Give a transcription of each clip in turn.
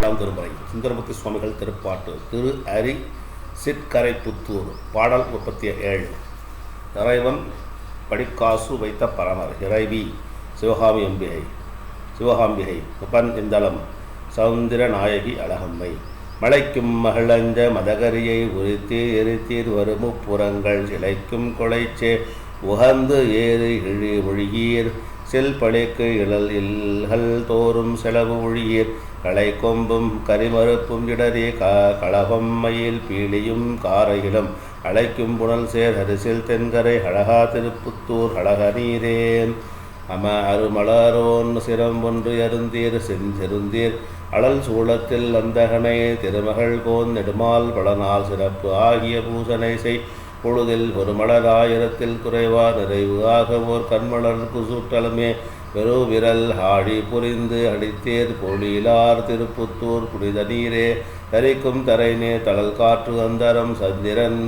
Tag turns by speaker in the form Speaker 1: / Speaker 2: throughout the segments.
Speaker 1: திருமுறை சுந்தரமூர்த்தி சுவாமிகள் திருப்பாட்டு திரு அரி சிற்கரை புத்தூர் பாடல் 37. இறைவன் படிக்காசு வைத்த பரமர் இறைவி சிவகாம்பிகை முப்பன் இந்தளம் சௌந்திர நாயகி அழகம்மை மலைக்கும் மகளஞ்ச மதகரியை உரித்தீர் எரித்தீர் வருமுப்புறங்கள் சிலைக்கும் கொலைச்சே உகந்து ஏறு இழி ஒழியீர் செல்பழிக்கு இழல் தோறும் செலவு ஒழியீர் களை கொம்பும் கரிமறுப்பும் இடரே களகம் மயில் பீலியும் காரையிலும் அழைக்கும் புனல் சேர் அரிசில் தென்கரை அழகா திருப்புத்தூர் அழக நீரேன் அருமலரோன் சிரம் ஒன்று அருந்தீர் செருந்தீர் அழல் சூளத்தில் அந்தகனை திருமகள் கோன் நெடுமால் பலனால் சிறப்பு ஆகிய பூசனை செய் பொழுதில் ஒரு மலராயிரத்தில் குறைவா நிறைவு ஆக ஓர் கண்மலர் குசுட்டலுமே பெரு விரல் ஆடி புரிந்து அடித்தேர் பொழிலார் திருப்புத்தூர் புனித நீரே தரிக்கும் தரைநே தளல் காற்று அந்தரம் சந்திரன்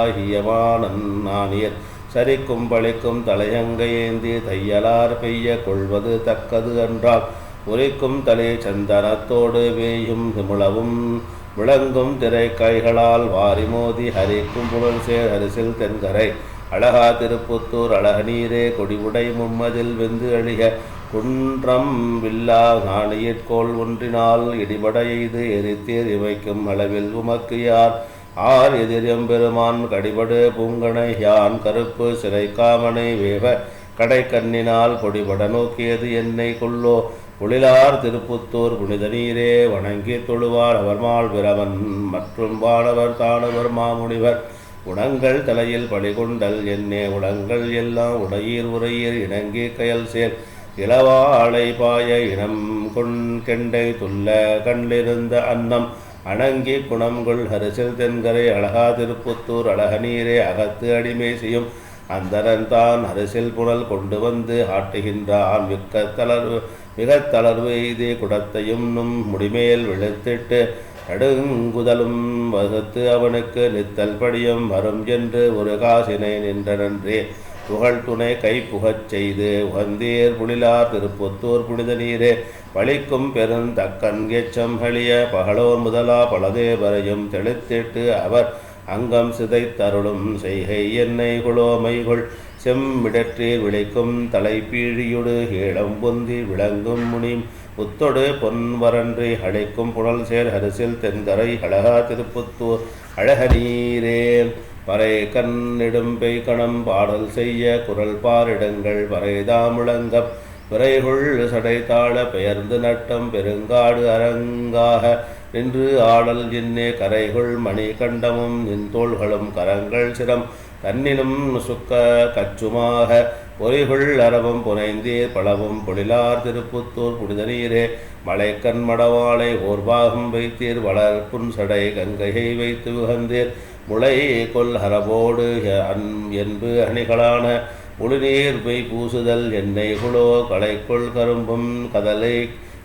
Speaker 1: சவிதாகியமானன் நானியர் சரிக்கும் பழிக்கும் தலையங்கையேந்தி தையலார் பெய்ய கொள்வது தக்கது என்றால் உரைக்கும் தலை சந்தனத்தோடு வேயும் முழவும் விளங்கும் திரை கைகளால் வாரி மோதி ஹரிக்கும் புனல் சேர் அரிசில் தென்கரை அழகா திருப்புத்தூர் அழக நீரே கொடிவுடை மும்மதில் வெந்து அழிக குன்றம் வில்லா நாணியற்கோள் ஒன்றினால் இடிபட எய்து எரித்தீர் இவைக்கும் அளவில் உமக்கு யார் ஆர் எதிரியம்பெருமான் கடிபடு பூங்கனை யான் கருப்பு சிறை காமனை வேவ கடை கண்ணினால் பொடிபட நோக்கியது என்னை கொள்ளோ பொழிலார் திருப்புத்தூர் புனித நீரே வணங்கி தொழுவார் அவர்மாள் பிரமன் மற்றும் வானவர் தானவர் மாமுனிவர் உணங்கள் தலையில் பழிகொண்டல் என்னே உடங்கள் எல்லாம் உடையீர் உரையீர் இணங்கி கயல் சேர் இளவாளை பாய இனம் கெண்டை துல்ல கண்ணிருந்த அன்னம் அணங்கி குணம்கொள் ஹரிசில் தென்கரை அழகா திருப்புத்தூர் அழக நீரே அகத்து அடிமை செய்யும் அந்தரன் தான் அரிசில் புனல் கொண்டு வந்து ஆட்டுகின்றான் மிக தளர்வு எய்தே குடத்தையும் முடிமேல் விழுத்திட்டு நடுங்குதலும் வகுத்து அவனுக்கு நித்தல் படியும் வரும் என்று ஒரு காசினை நின்ற நன்றே புகழ் துணை கை புகச் செய்து உகந்தீர் புலிலார் திருப்புத்தூர் புனித நீரே பழிக்கும் பெருந்தக்கன் எச்சம் ஹளிய பகலோர் முதலா பலதேவரையும் தெளித்திட்டு அவர் அங்கம் சிதைத்தருளும் செய்கை என்னை குளோமைகொள் செம்மிடற்றீர் விளைக்கும் தலைப்பீழியொடு ஏழம் பொந்தி விளங்கும் முனிம் புத்தொடு பொன்வரன்றி அழைக்கும் புனல் சேர் அரிசில் தென்கரை அழகா திருப்புத்தூர் அழக நீரே பறை கண்ணிடும் பெய்கணம் பாடல் செய்ய குரல் பாரிடங்கள் பறைதாமுழங்கம் விரைகுள் சடைத்தாழ பெயர்ந்து நட்டம் பெருங்காடு அரங்காக நின்று ஆடல் என்னே கரைகுள் மணி கண்டமும் நின்தோள்களும் கரங்கள் சிரம் தன்னினும் சுக்க கச்சுமாக பொறிகுள் அரவம் புனைந்தீர் பழவும் பொழிலார் திருப்புத்தூர் புனித நீரே மலைக்கண் மடவாளை ஓர்பாகம் வைத்தீர் வளர்ப்புன் சடை கங்கையை வைத்து உகந்தீர் முளை கொல் ஹரபோடு என்பு அணிகளான முழுநீர் பெய் பூசுதல் எண்ணெய் குளோ களைக்குள் கரும்பும் கதலை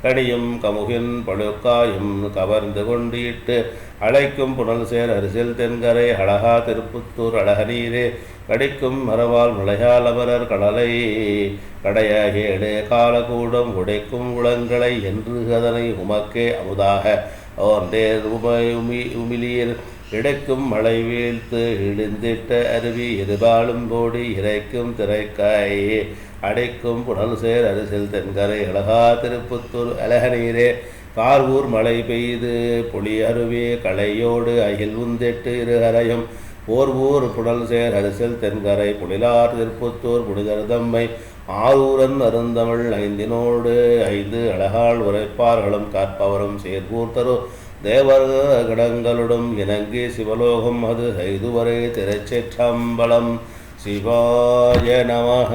Speaker 1: கனியும் கமுகின் பழுக்காயும் கவர்ந்து கொண்டு இட்டு அழைக்கும் புனல் சேர் அரிசில் தென்கரை அழகா திருப்புத்தூர் அழக நீரே கடிக்கும் மரவால் முளையால் அமரர் கடலை கடைய ஏடு காலகூடம் உடைக்கும் உளங்களை என்று அதனை உமக்கே அமுதாக ஓர்ந்தேர் உமிழீர் இடைக்கும் மழை வீழ்த்து இடிந்திட்ட அருவி எதிர்பாலும் கோடி இறைக்கும் திரைக்காய் அடைக்கும் புனல் சேர் அரிசில் தென்கரை அழகா திருப்புத்தூர் அழக நீரே கார்வூர் மழை பெய்து பொலி அருவி களையோடு அகில் உந்திட்டு இருகரையும் போர்வூர் புனல் சேர் அரிசில் தென்கரை புனிலார் திருப்புத்தூர் புனிதர் தம்மை ஆரூரன் அருந்தமிழ் ஐந்தினோடு ஐந்து அழகால் உரைப்பார்களும் காற்பவரும் சேர்வூர் தரு தேவர் கடங்களுடன் இணங்கி சிவலோகம் அது ஐதுவரை திரைச்சேற்றம்பலம் சிவாய நமஹ.